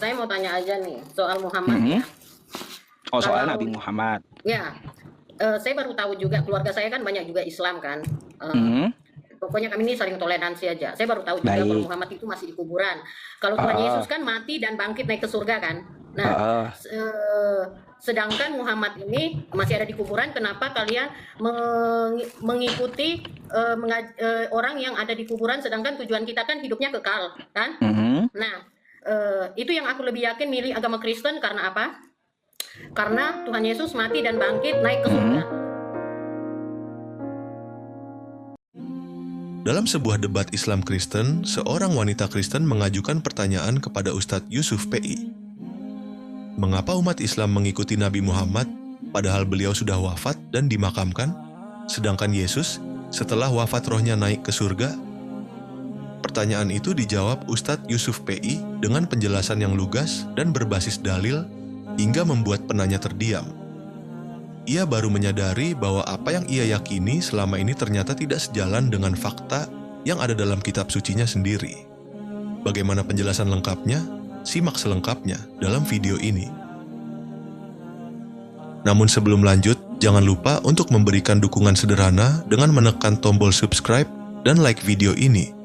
saya mau tanya aja nih soal Muhammad Mhm. ya. Oh, soal Kalau Nabi Muhammad. ya, saya baru tahu juga keluarga saya kan banyak juga Islam kan. Mhm. Pokoknya kami ini saling toleransi aja. Saya baru tahu juga kalau Baik. Muhammad itu masih di kuburan. Kalau Tuhan Heeh. Yesus kan mati dan bangkit naik ke surga kan. Nah, Heeh. sedangkan Muhammad ini masih ada di kuburan. Kenapa kalian mengikuti orang yang ada di kuburan, sedangkan tujuan kita kan hidupnya kekal kan? Mhm. Nah, itu yang aku lebih yakin milih agama Kristen karena apa? Karena Tuhan Yesus mati dan bangkit naik ke surga. Dalam sebuah debat Islam Kristen, seorang wanita Kristen mengajukan pertanyaan kepada Ustadz Yusuf PI. Mengapa umat Islam mengikuti Nabi Muhammad padahal beliau sudah wafat dan dimakamkan, sedangkan Yesus setelah wafat rohnya naik ke surga? Pertanyaan itu dijawab Ustadz Yusuf PI dengan penjelasan yang lugas dan berbasis dalil hingga membuat penanya terdiam. Ia baru menyadari bahwa apa yang ia yakini selama ini ternyata tidak sejalan dengan fakta yang ada dalam kitab sucinya sendiri. Bagaimana penjelasan lengkapnya? Simak selengkapnya dalam video ini. Namun sebelum lanjut, jangan lupa untuk memberikan dukungan sederhana dengan menekan tombol subscribe dan like video ini.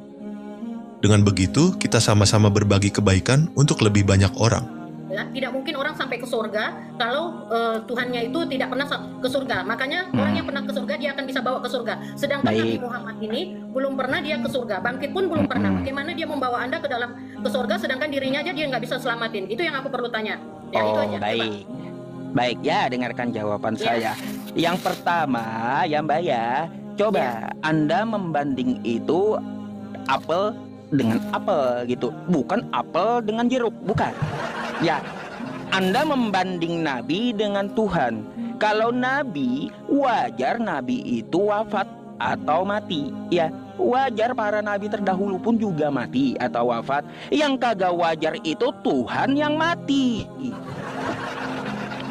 Dengan begitu, kita sama-sama berbagi kebaikan untuk lebih banyak orang. Ya, tidak mungkin orang sampai ke surga kalau Tuhannya itu tidak pernah ke surga. Makanya orang yang pernah ke surga dia akan bisa bawa ke surga. Sedangkan Nabi Baik. Muhammad ini belum pernah dia ke surga. Bangkit pun belum pernah. Bagaimana dia membawa Anda ke surga sedangkan dirinya aja dia nggak bisa selamatin. Itu yang aku perlu tanya. Ya, itu Oh, aja. baik. Coba. Baik ya, dengarkan jawaban Ya. saya. Yang pertama, ya Mbak ya, coba Anda membanding itu apel dengan apel gitu, bukan apel dengan jeruk, bukan. Ya, Anda membanding Nabi dengan Tuhan. Kalau Nabi, wajar Nabi itu wafat atau mati. Ya, wajar para Nabi terdahulu pun juga mati atau wafat. Yang kagak wajar itu Tuhan yang mati.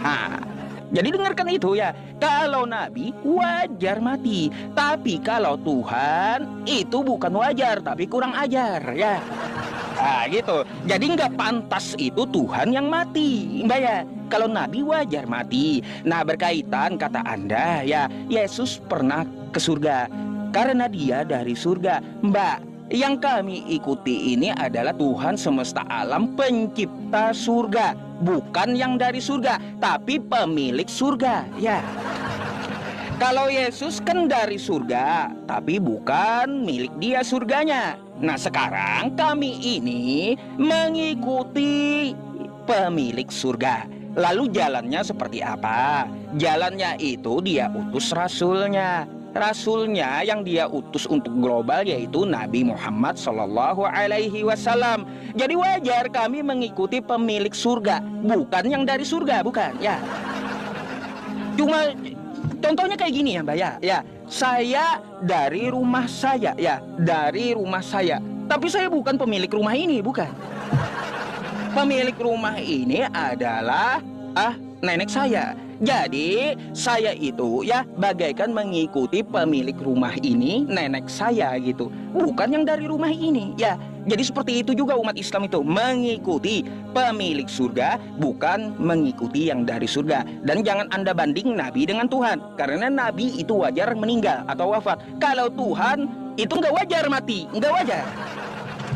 Nah, jadi dengarkan itu ya. Kalau Nabi wajar mati, tapi kalau Tuhan itu bukan wajar, tapi kurang ajar ya. Nah gitu. Jadi nggak pantas itu Tuhan yang mati, Mbak ya. Kalau Nabi wajar mati. Nah berkaitan kata Anda ya, Yesus pernah ke surga karena dia dari surga, Mbak. Yang kami ikuti ini adalah Tuhan semesta alam pencipta surga, bukan yang dari surga, tapi pemilik surga ya. Kalau Yesus kan dari surga, tapi bukan milik dia surganya. Nah sekarang kami ini mengikuti pemilik surga. Lalu jalannya seperti apa? Jalannya itu dia utus rasulnya. Rasulnya yang dia utus untuk global yaitu Nabi Muhammad SAW. Jadi wajar kami mengikuti pemilik surga, bukan yang dari surga, bukan ya. Cuma contohnya kayak gini ya Mbak ya. Ya, saya dari rumah saya ya, dari rumah saya. Tapi saya bukan pemilik rumah ini, bukan. Pemilik rumah ini adalah nenek saya. Jadi saya itu ya bagaikan mengikuti pemilik rumah ini, nenek saya gitu, bukan yang dari rumah ini ya. Jadi seperti itu juga umat Islam itu mengikuti pemilik surga, bukan mengikuti yang dari surga. Dan jangan Anda banding Nabi dengan Tuhan, karena Nabi itu wajar meninggal atau wafat. Kalau Tuhan itu nggak wajar mati, nggak wajar.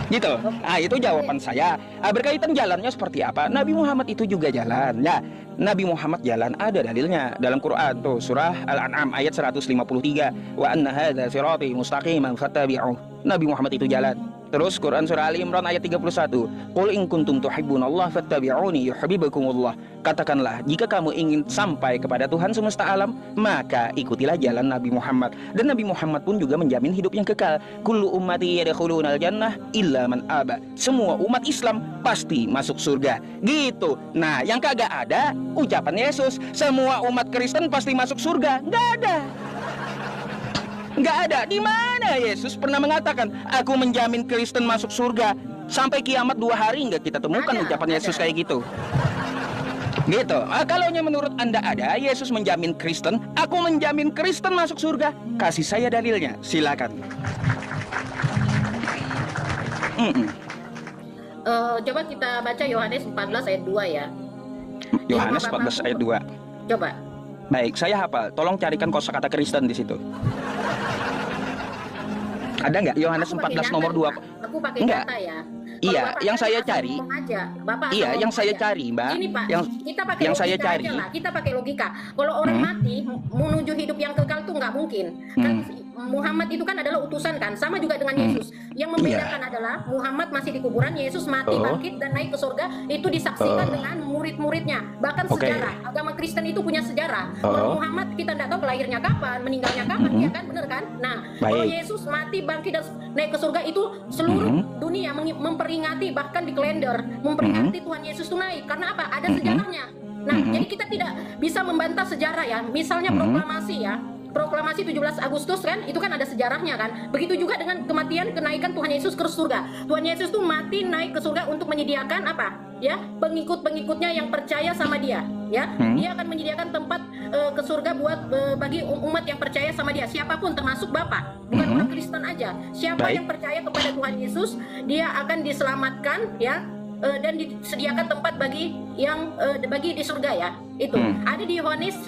Gitu. Nah itu jawaban saya. Berkaitan jalannya seperti apa? Nabi Muhammad itu juga jalan ya. Nabi Muhammad jalan, ada dalilnya dalam Quran tuh, surah Al-An'am ayat 153. Wa anna hadza sirati mustaqiman fattabi'uh. Nabi Muhammad itu jalan. Terus Quran surah Ali Imran ayat 31. Qul in kuntum tuhibbunallah fattabi'uni yuhibbukumullah. Katakanlah, jika kamu ingin sampai kepada Tuhan semesta alam, maka ikutilah jalan Nabi Muhammad. Dan Nabi Muhammad pun juga menjamin hidup yang kekal. Kullu ummati yadkhulunal jannah illa man aba. Semua umat Islam pasti masuk surga. Gitu. Nah, yang kagak ada ucapan Yesus, semua umat Kristen pasti masuk surga. Nggak ada. Nggak ada. Di mana Yesus pernah mengatakan, aku menjamin Kristen masuk surga? Sampai kiamat 2 hari nggak kita temukan ucapan Yesus kayak gitu. Gitu. Kalau menurut Anda ada, Yesus menjamin Kristen, aku menjamin Kristen masuk surga. Kasih saya dalilnya, silakan. Coba kita baca Yohanes 14 ayat 2 ya. Yohanes Ya, Bapak, 14 ayat 2. Coba. Baik, saya hafal. Tolong carikan kosakata Kristen di situ. Ada nggak Yohanes Aku pakai 14 data, nomor 2? Pak. Aku pakai Enggak. data ya. Iya, Bapak yang kan saya asal cari. ngomong aja. Bapak asal Iya, yang ngomong saya aja. cari, Mbak. Gini Pak, Yang kita pakai yang logika saya cari. aja lah. Kita pakai logika. Kalau orang mati menuju hidup yang kekal tuh nggak mungkin. Kan Muhammad itu kan adalah utusan kan, sama juga dengan Yesus. Yang membedakan adalah Muhammad masih di kuburan, Yesus mati, bangkit dan naik ke surga. Itu disaksikan dengan murid-muridnya. Bahkan sejarah. Agama Kristen itu punya sejarah. Kalau Muhammad kita tidak tahu lahirnya kapan, meninggalnya kapan, ya kan, bener kan? Nah, kalau Yesus mati, bangkit dan naik ke surga itu seluruh dunia memperingati, bahkan di kalender memperingati Tuhan Yesus itu naik. Karena apa? Ada sejarahnya. Nah, jadi kita tidak bisa membantah sejarah ya. Misalnya proklamasi ya. Proklamasi 17 Agustus kan, itu kan ada sejarahnya kan. Begitu juga dengan kematian, kenaikan Tuhan Yesus ke surga. Tuhan Yesus tuh mati naik ke surga untuk menyediakan apa? Ya, pengikut-pengikutnya yang percaya sama dia. Ya, dia akan menyediakan tempat ke surga buat bagi umat yang percaya sama dia. Siapapun, termasuk Bapak, bukan orang Kristen aja. Siapa yang percaya kepada Tuhan Yesus, dia akan diselamatkan ya. Dan disediakan tempat bagi yang bagi di surga ya. Itu ada di Yohanes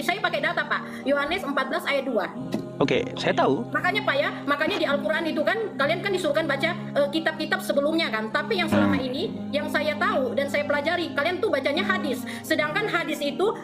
saya pakai data Pak, Yohanes 14 ayat 2. Oke, saya tahu. Makanya Pak ya, makanya di Al-Quran itu kan kalian kan disuruhkan baca kitab-kitab sebelumnya kan. Tapi yang selama ini yang saya tahu dan saya pelajari, kalian tuh bacanya hadis. Sedangkan hadis itu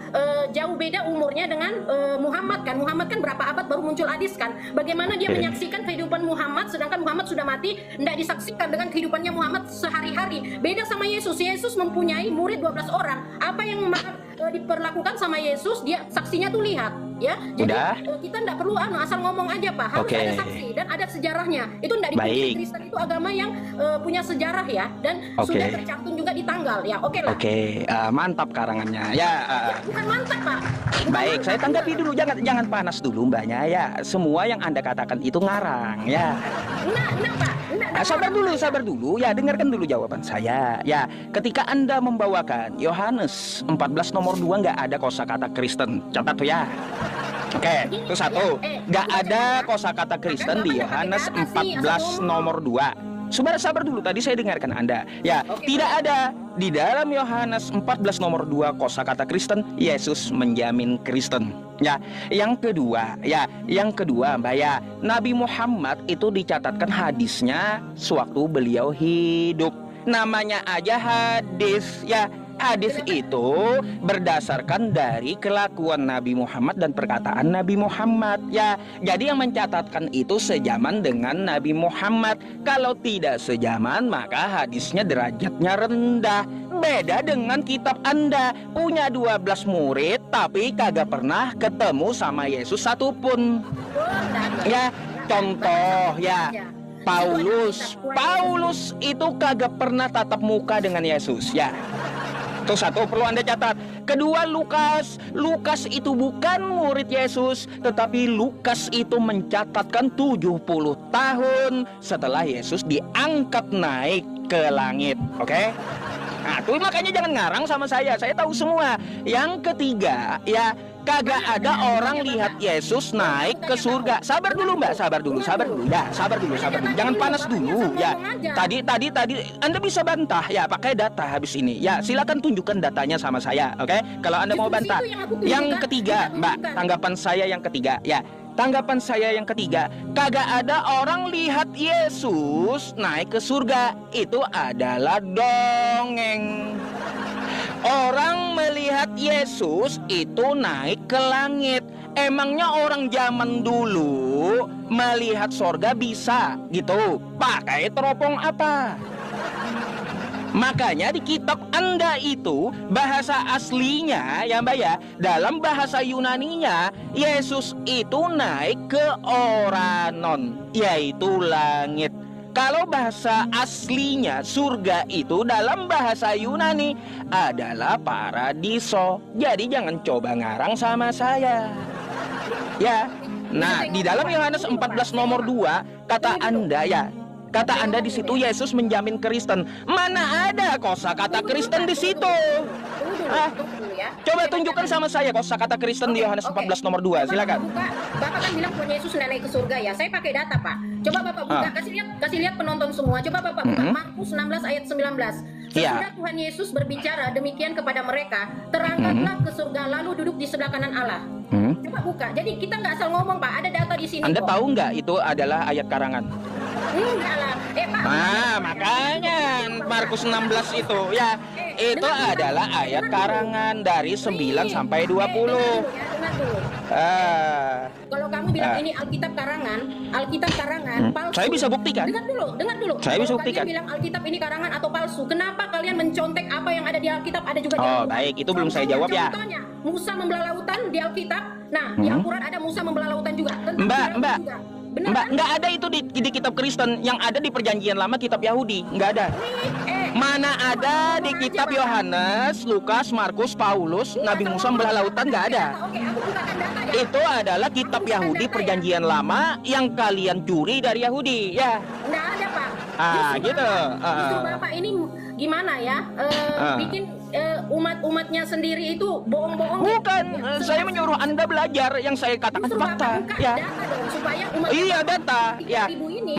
jauh beda umurnya dengan Muhammad kan. Muhammad kan berapa abad baru muncul hadis kan. Bagaimana dia menyaksikan kehidupan Muhammad sedangkan Muhammad sudah mati, tidak disaksikan dengan kehidupannya Muhammad sehari-hari. Beda sama Yesus. Yesus mempunyai murid 12 orang. Apa yang diperlakukan sama Yesus, dia saksinya tuh lihat ya. Jadi kita tidak perlu asal ngomong aja Pak, harus ada saksi dan ada sejarahnya. Itu tidak dipikir Kristen itu agama yang punya sejarah ya, dan sudah tercantum juga di tanggal ya. Oke lah. Mantap karangannya ya. Bukan mantap Pak. Baik, saya tanggapi dulu, jangan panas dulu Mbaknya ya. Semua yang Anda katakan itu ngarang ya. Nah Pak. Sabar dulu ya, dengarkan dulu jawaban saya ya. Ketika Anda membawakan Yohanes 14 nomor 2 nggak ada kosakata Kristen, catat tuh ya. Oke, itu satu. Nggak ada kosakata Kristen di Yohanes 14 nomor 2. Sabar dulu, tadi saya dengarkan Anda. Ya, tidak ada di dalam Yohanes 14 nomor 2 kosakata Kristen. Yesus menjamin Kristen. Ya, yang kedua Mbak ya, Nabi Muhammad itu dicatatkan hadisnya sewaktu beliau hidup. Namanya aja hadis ya. Hadis itu berdasarkan dari kelakuan Nabi Muhammad dan perkataan Nabi Muhammad ya. Jadi yang mencatatkan itu sejaman dengan Nabi Muhammad. Kalau tidak sejaman maka hadisnya derajatnya rendah. Beda dengan kitab Anda, punya 12 murid tapi kagak pernah ketemu sama Yesus satupun. Ya, contoh ya, Paulus itu kagak pernah tatap muka dengan Yesus ya. Itu satu perlu Anda catat. Kedua, Lukas itu bukan murid Yesus, tetapi Lukas itu mencatatkan 70 tahun setelah Yesus diangkat naik ke langit. Oke? Nah, tuh makanya jangan ngarang sama saya tahu semua. Yang ketiga, ya kagak ada orang lihat Yesus naik ke surga. Sabar dulu Mbak, sabar dulu. Jangan panas dulu ya. Tadi Anda bisa bantah ya pakai data habis ini. Ya, silakan tunjukkan datanya sama saya, oke? Kalau Anda mau bantah. Yang ketiga, Mbak, tanggapan saya yang ketiga ya. Tanggapan saya yang ketiga, kagak ada orang lihat Yesus naik ke surga. Itu adalah dongeng. Orang melihat Yesus itu naik ke langit. Emangnya orang zaman dulu melihat sorga bisa gitu pakai teropong apa? Makanya di kitab Anda itu bahasa aslinya ya Mbak ya, dalam bahasa Yunaninya Yesus itu naik ke Oranon, yaitu langit. Kalau bahasa aslinya surga itu dalam bahasa Yunani adalah paradiso. Jadi jangan coba ngarang sama saya. Ya. Nah, di dalam Yohanes 14 nomor 2 kata Anda ya, Kata Anda di situ Yesus menjamin Kristen. Mana ada kosakata Kristen di situ? Ah, coba tunjukkan sama saya kosakata Kristen di Yohanes 14 nomor 2. Silakan. Bapak kan bilang Tuhan Yesus naik ke surga ya. Saya pakai data, Pak. Coba Bapak buka, kasih lihat penonton semua. Coba Bapak buka Markus 16 ayat 19. Sesudah Tuhan Yesus berbicara demikian kepada mereka, terangkatlah ke surga lalu duduk di sebelah kanan Allah. Coba buka. Jadi kita nggak asal ngomong, Pak. Ada data di sini. Anda kok. tahu nggak itu adalah ayat karangan? Enggak lah. Pak. Makanya Markus 16 itu ya, itu adalah ayat karangan dari 9 sampai 20. Dengar dulu. Kalau kamu bilang ini Alkitab karangan, palsu. Saya bisa buktikan. Dengar dulu. Saya bisa Kalau buktikan. kalian bilang Alkitab ini karangan atau palsu, kenapa kalian mencontek apa yang ada di Alkitab ada juga di Oh, Al-Quran? baik, itu belum saya jawab ya. Contohnya, Musa membelah lautan di Alkitab. Nah, di Al-Quran ada Musa membelah lautan juga. Tentang Mbak, Firaun Mbak. juga. Benar Mbak, kan? nggak ada itu di kitab Kristen. Yang ada di perjanjian lama kitab Yahudi, nggak ada. Mana ada di kitab Yohanes, Lukas, Markus, Paulus, Nabi Musa membelah lautan, nggak ada. Oke, aku bukakan data ya. Itu adalah kitab Yahudi perjanjian lama yang kalian curi dari Yahudi, ya. Nggak ada, Pak. Gitu. Justru Bapak ini gimana ya? Bikin umat-umatnya sendiri itu bohong-bohong. Bukan, saya menyuruh Anda belajar yang saya katakan Justru fakta, Bapak buka ya. data dong supaya umat Iya, data, ya. 3.000 ini.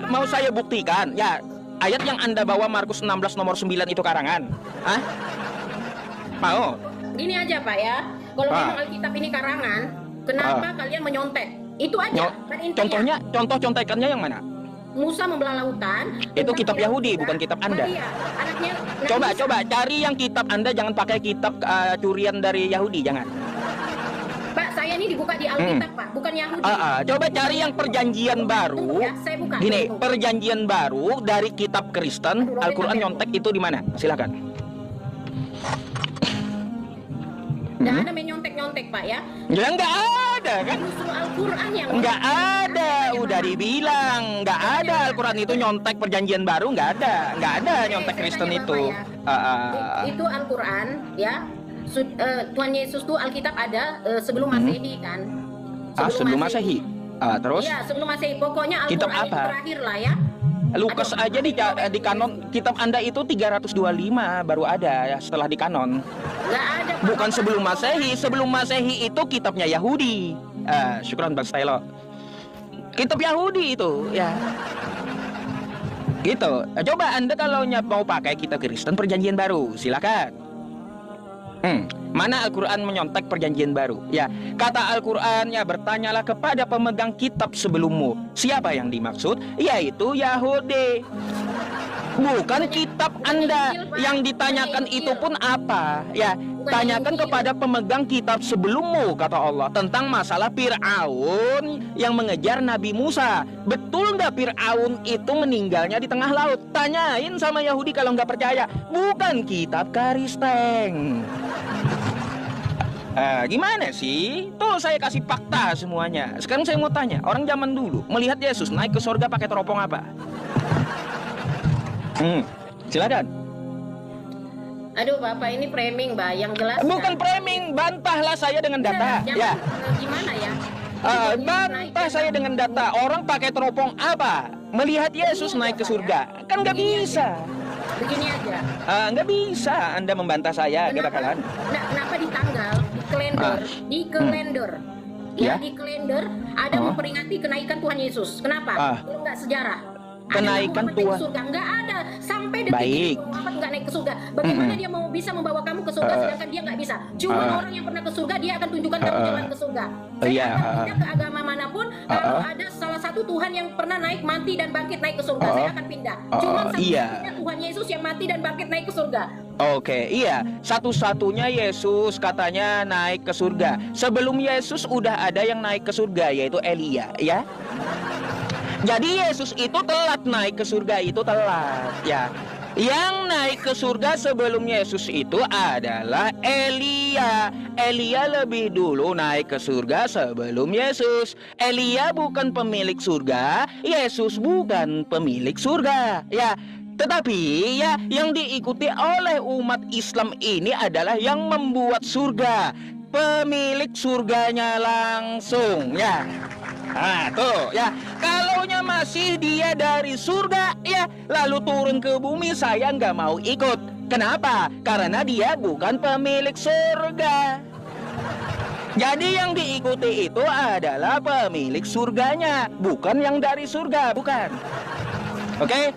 Mau saya buktikan, ya. Ayat yang Anda bawa Markus 16 nomor 9 itu karangan. Hah? Mau? Ini aja, Pak ya. Kalau memang Alkitab ini karangan, kenapa kalian menyontek? Itu aja. Kan intinya. Contoh contekannya yang mana? Musa membelah lautan. Itu kitab Yahudi, bukan kitab Anda. Maria, anaknya. Coba cari yang kitab Anda, jangan pakai kitab curian dari Yahudi, jangan. Pak, saya ini dibuka di Alkitab, Pak, bukan Yahudi. Coba cari yang perjanjian baru. Ya, saya buka. Gini, perjanjian baru dari kitab Kristen, Al-Quran nyontek itu di mana? Silakan. Nggak ada menyontek-nyontek, Pak ya. Ya nggak ada kan? Justru Al-Quran yang Nggak ada, udah dibilang nggak ada Al-Quran itu nyontek perjanjian baru, nggak ada nyontek Kristen saya itu. tanya, Bapak, Itu Al-Quran ya. Tuhan Yesus tuh Alkitab ada sebelum Masehi kan? Sebelum Masehi. Terus? Iya, sebelum Masehi. Pokoknya Kitab Al-Quran yang apa? terakhir lah ya. Lukas aja di kanon kitab Anda itu 325 baru ada ya, setelah di kanon. Nggak ada, Pak. Bukan sebelum Masehi. Sebelum Masehi itu kitabnya Yahudi. Syukran Bang Stylo. Kitab Yahudi itu ya. Gitu. Coba Anda kalau mau pakai kitab Kristen perjanjian baru, silakan. Mana Al-Quran menyontek perjanjian baru? Ya, kata Al-Quran ya, bertanyalah kepada pemegang kitab sebelummu. Siapa yang dimaksud? Yaitu Yahudi. Bukan kitab Anda. Yang ditanyakan itu pun apa? Ya, tanyakan kepada pemegang kitab sebelummu, kata Allah, tentang masalah Fir'aun yang mengejar Nabi Musa. Betul nggak Fir'aun itu meninggalnya di tengah laut? Tanyain sama Yahudi kalau nggak percaya. Bukan kitab Kristen. Gimana sih? Tuh saya kasih fakta semuanya. Sekarang saya mau tanya, orang zaman dulu melihat Yesus naik ke surga pakai teropong apa? Silakan. Aduh, Bapak ini framing, Mbak, yang jelas. Bukan framing, bantahlah saya dengan data. Ya. Gimana ya? Bantah saya dengan data. Orang pakai teropong apa? Melihat Yesus naik ke surga. Kan nggak bisa. Begini aja. Nggak bisa Anda membantah saya, katakan. Kenapa di tanggal, di kalender, Ya. di kalender ada memperingati kenaikan Tuhan Yesus. Kenapa? Kalau nggak sejarah. Kenaikan Tuhan. Surga nggak ada sampai detik Baik. ini Muhammad nggak naik ke surga. Bagaimana dia mau bisa membawa kamu ke surga sedangkan dia nggak bisa? Cuma orang yang pernah ke surga dia akan tunjukkan kamu jalan ke surga. Saya akan pindah ke agama manapun kalau ada salah satu Tuhan yang pernah naik, mati dan bangkit naik ke surga, saya akan pindah. Cuma satu-satunya Tuhan Yesus yang mati dan bangkit naik ke surga. Oke, iya. Satu-satunya Yesus katanya naik ke surga. Sebelum Yesus udah ada yang naik ke surga, yaitu Elia, ya. Jadi Yesus itu telat naik ke surga, itu telat, ya. Yang naik ke surga sebelum Yesus itu adalah Elia. Elia lebih dulu naik ke surga sebelum Yesus. Elia bukan pemilik surga, Yesus bukan pemilik surga, ya. Tetapi ya, yang diikuti oleh umat Islam ini adalah yang membuat surga, pemilik surganya langsung, ya. Nah, tuh ya, kalaunya masih dia dari surga ya, lalu turun ke bumi, saya nggak mau ikut. Kenapa? Karena dia bukan pemilik surga. Jadi yang diikuti itu adalah pemilik surganya, bukan yang dari surga, bukan. Oke?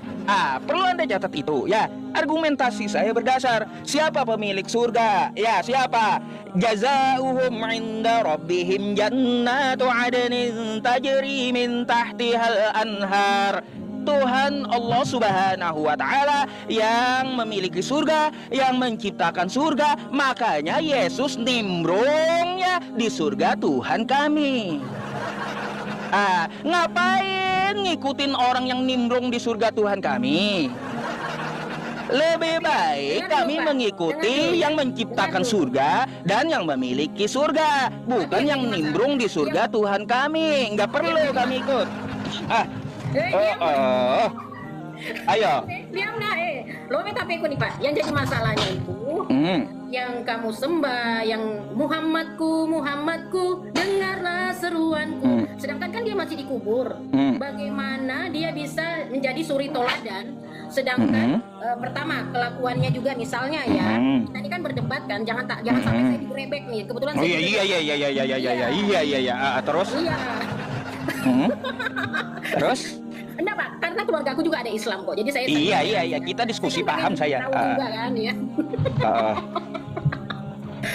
Perlu Anda catat itu ya. Argumentasi saya berdasar siapa pemilik surga? Ya, siapa? Jazaohum 'inda rabbihim jannatu 'adnin tajri min tahtihal anhar. Tuhan Allah Subhanahu wa Ta'ala yang memiliki surga, yang menciptakan surga. Makanya Yesus nimbrung ya di surga Tuhan kami. Ngapain ngikutin orang yang nimbrung di surga Tuhan kami? Lebih baik kami mengikuti yang menciptakan surga dan yang memiliki surga, bukan yang nimbrung di surga Tuhan kami. Nggak perlu kami ikut. Ayo. Diam dah, lo tapi nih Pak. Yang jadi masalahnya itu, yang kamu sembah, yang Muhammadku, dengarlah seruanku. Sedangkan kan dia masih dikubur. Bagaimana dia bisa menjadi suri toladan? Sedangkan pertama kelakuannya juga misalnya ya, kita ini kan berdebat kan, jangan sampai saya digerebek nih. Kebetulan saya terus. Iya. Terus? Enggak Pak, karena keluarga aku juga ada Islam kok. Jadi saya Iya, kita diskusi paham saya. Tahu juga kan ya.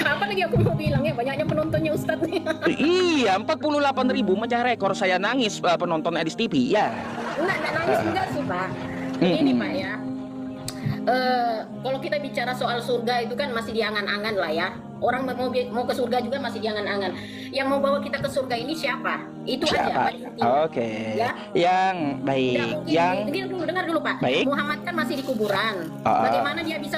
Apa lagi aku mau bilang ya, banyaknya penontonnya Ustadz nih. Iya, 48.000 mecah rekor, saya nangis penonton Edis TV ya. Enggak nangis enggak sih Pak. Ini Pak ya. Kalau kita bicara soal surga itu kan masih diangan-angan lah ya. Orang mau ke surga juga masih diangan-angan. Yang mau bawa kita ke surga ini siapa? Itu aja. Oke. Ya? Yang baik. Dengar dulu Pak. Baik. Muhammad kan masih di kuburan. Bagaimana dia bisa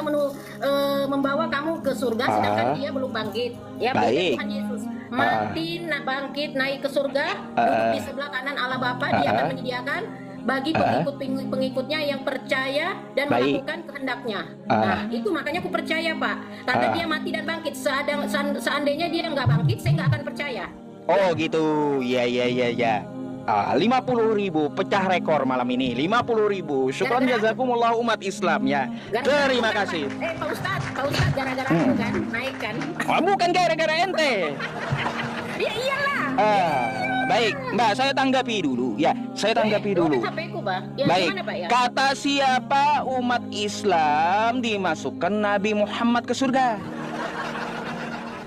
membawa kamu ke surga sedangkan dia belum bangkit? Ya, baik. Tuhan Yesus mati, bangkit, naik ke surga, duduk di sebelah kanan Allah Bapa, dia akan menyediakan bagi pengikut-pengikutnya yang percaya dan melakukan kehendaknya. Nah, itu makanya aku percaya Pak. Karena dia mati dan bangkit. Seandainya dia nggak bangkit, saya nggak akan percaya. Oh gitu, ya. 50.000 pecah rekor malam ini. 50.000. Syukran jazakumullah umat Islam ya. Terima kasih. Pak Ustadz gara-gara aku kan naik kan. Bukan gara-gara ente. Ya iyalah. Baik, Mbak, saya tanggapi dulu. Ya, saya tanggapi dulu. Ya, baik, gimana, Pak, ya? Kata siapa umat Islam dimasukkan Nabi Muhammad ke surga?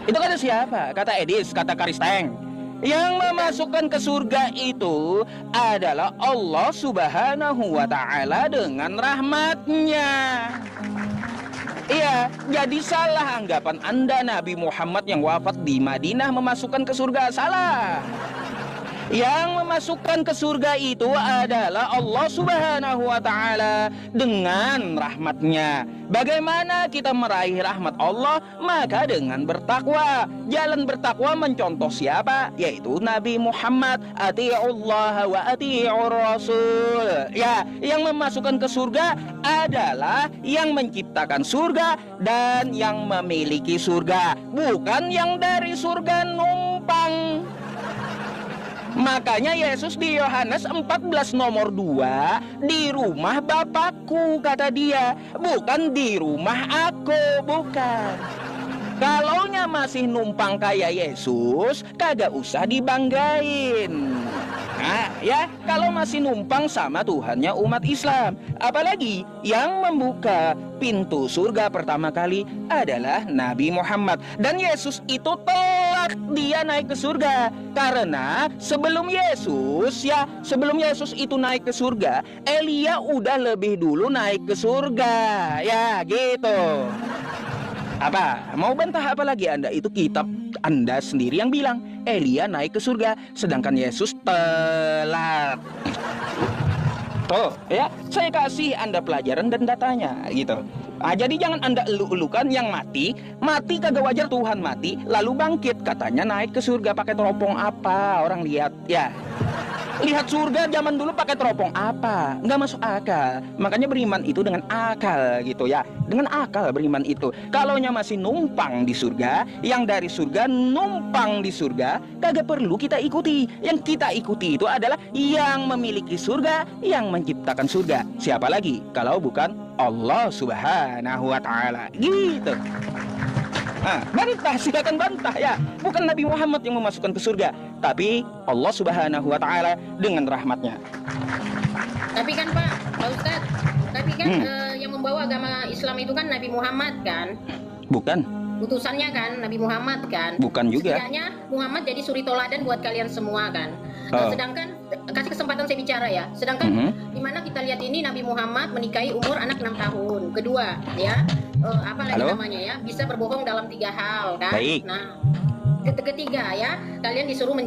Itu kata siapa? Kata Edis, kata Karisteng. Yang memasukkan ke surga itu adalah Allah Subhanahu wa Ta'ala dengan rahmatnya. Iya, jadi salah anggapan Anda Nabi Muhammad yang wafat di Madinah memasukkan ke surga. Salah. Yang memasukkan ke surga itu adalah Allah Subhanahu wa Ta'ala dengan rahmatnya. Bagaimana kita meraih rahmat Allah? Maka dengan bertakwa. Jalan bertakwa mencontoh siapa? Yaitu Nabi Muhammad. Ati'ullah wa ati'ur rasul. Ya, yang memasukkan ke surga adalah yang menciptakan surga dan yang memiliki surga, bukan yang dari surga numpang. Makanya Yesus di Yohanes 14 nomor 2, di rumah Bapakku kata dia, bukan di rumah aku, bukan. Kalaunya masih numpang kayak Yesus, kagak usah dibanggain. Nah, ya, kalau masih numpang sama Tuhannya umat Islam. Apalagi yang membuka pintu surga pertama kali adalah Nabi Muhammad. Dan Yesus itu telat dia naik ke surga. Karena sebelum Yesus itu naik ke surga, Elia udah lebih dulu naik ke surga. Ya, gitu. Apa? Mau bantah apa lagi Anda? Itu kitab Anda sendiri yang bilang Elia naik ke surga, sedangkan Yesus telat. Tuh, ya, saya kasih Anda pelajaran dan datanya, gitu. Jadi jangan Anda elu-elukan yang mati kagak wajar Tuhan mati, lalu bangkit, katanya naik ke surga pakai teropong apa? Orang lihat, ya. Lihat surga zaman dulu pakai teropong apa? Nggak masuk akal. Makanya beriman itu dengan akal gitu ya. Dengan akal beriman itu. Kalaunya masih numpang di surga, yang dari surga numpang di surga, kagak perlu kita ikuti. Yang kita ikuti itu adalah yang memiliki surga, yang menciptakan surga. Siapa lagi kalau bukan Allah Subhanahu wa Ta'ala? Gitu. Nah, bantah, silakan bantah ya. Bukan Nabi Muhammad yang memasukkan ke surga, tapi Allah Subhanahu wa Ta'ala dengan rahmatnya. Tapi kan Pak Ustadz, tapi kan yang membawa agama Islam itu kan Nabi Muhammad kan? Bukan. Utusannya kan Nabi Muhammad kan? Bukan juga. Setidaknya Muhammad jadi suri toladan buat kalian semua kan. Sedangkan kasih kesempatan saya bicara ya. Sedangkan dimana kita lihat ini Nabi Muhammad menikahi umur anak 6 tahun. Kedua ya, apa lagi namanya ya? Bisa berbohong dalam 3 hal kan. Baik. Nah, ketiga ya, kalian disuruh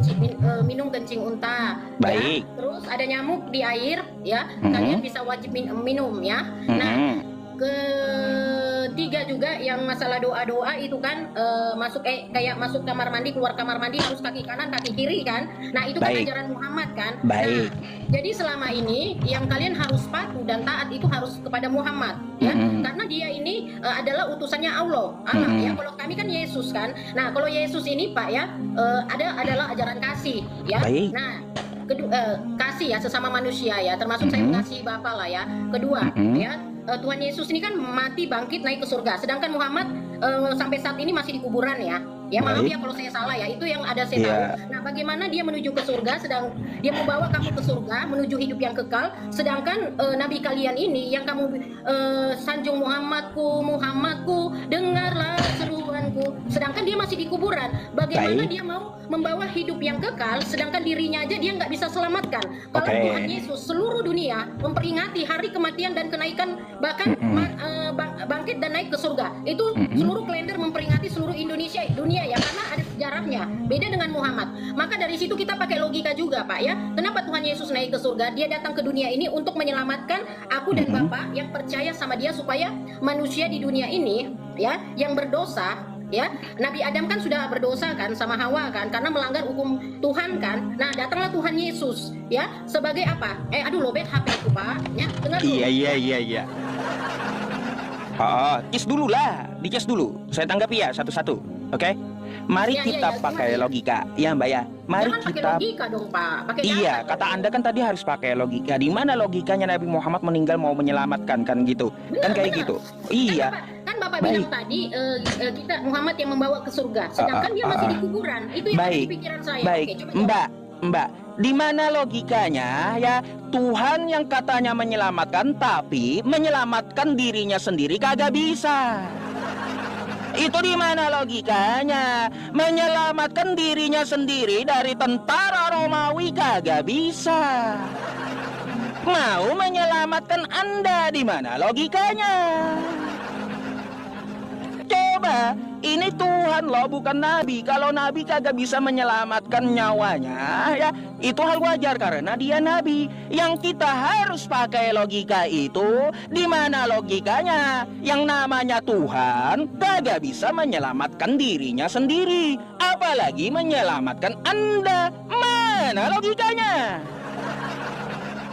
minum kencing unta. Baik. Ya. Terus ada nyamuk di air ya, kalian bisa wajib minum ya. Nah, ketiga juga yang masalah doa-doa itu kan masuk kayak masuk kamar mandi, keluar kamar mandi harus kaki kanan kaki kiri kan. Nah itu kan ajaran Muhammad kan. Baik. Nah, jadi selama ini yang kalian harus patuh dan taat itu harus kepada Muhammad ya, karena dia ini adalah utusannya Allah ya. Kalau kami kan Yesus kan. Nah kalau Yesus ini Pak ya adalah ajaran kasih ya. Baik. Nah kasih ya sesama manusia ya, termasuk saya mengasihi Bapak lah ya. Kedua ya, Tuhan Yesus ini kan mati bangkit naik ke surga, sedangkan Muhammad sampai saat ini masih di kuburan ya. Ya maaf ya kalau saya salah ya, itu yang ada saya tahu. Nah bagaimana dia menuju ke surga, sedang dia membawa kamu ke surga menuju hidup yang kekal, sedangkan nabi kalian ini yang kamu sanjung Muhammadku dengarlah seruanku, sedangkan dia masih di kuburan. Bagaimana dia mau membawa hidup yang kekal, sedangkan dirinya aja dia nggak bisa selamatkan. Kalau Tuhan Yesus seluruh dunia memperingati hari kematian dan kenaikan, bahkan bangkit dan naik ke surga, itu seluruh kalender memperingati seluruh Indonesia dunia ya, karena ada sejarahnya. Beda dengan Muhammad. Maka dari situ kita pakai logika juga Pak ya. Kenapa Tuhan Yesus naik ke surga? Dia datang ke dunia ini untuk menyelamatkan aku dan Bapak yang percaya sama dia, supaya manusia di dunia ini ya yang berdosa ya. Nabi Adam kan sudah berdosa kan sama Hawa kan, karena melanggar hukum Tuhan kan. Nah datanglah Tuhan Yesus ya sebagai apa? Aduh lobet HP itu Pak ya, dengar dulu. Iya. Case dulu lah, dicas dulu. Saya tanggapi ya satu-satu, oke? Mari kita pakai logika, ya Mbak ya. Mari jangan kita. pakai logika dong Pak. Pakai iya, kata Anda kan tadi harus pakai logika. Di mana logikanya Nabi Muhammad meninggal mau menyelamatkan kan gitu? Kan kayak gitu. Iya. Kan Bapak bilang tadi kita Muhammad yang membawa ke surga, sedangkan dia masih di kuburan. Itu yang ada di pikiran saya. Baik, Oke, coba. Mbak, di mana logikanya ya Tuhan yang katanya menyelamatkan, tapi menyelamatkan dirinya sendiri kagak bisa. Itu di mana logikanya? Menyelamatkan dirinya sendiri dari tentara Romawi kagak bisa. Mau menyelamatkan Anda, di mana logikanya? Coba, ini Tuhan loh, bukan Nabi. Kalau Nabi kagak bisa menyelamatkan nyawanya, ya itu hal wajar karena dia Nabi. Yang kita harus pakai logika itu, di mana logikanya? Yang namanya Tuhan kagak bisa menyelamatkan dirinya sendiri, apalagi menyelamatkan Anda. Mana logikanya?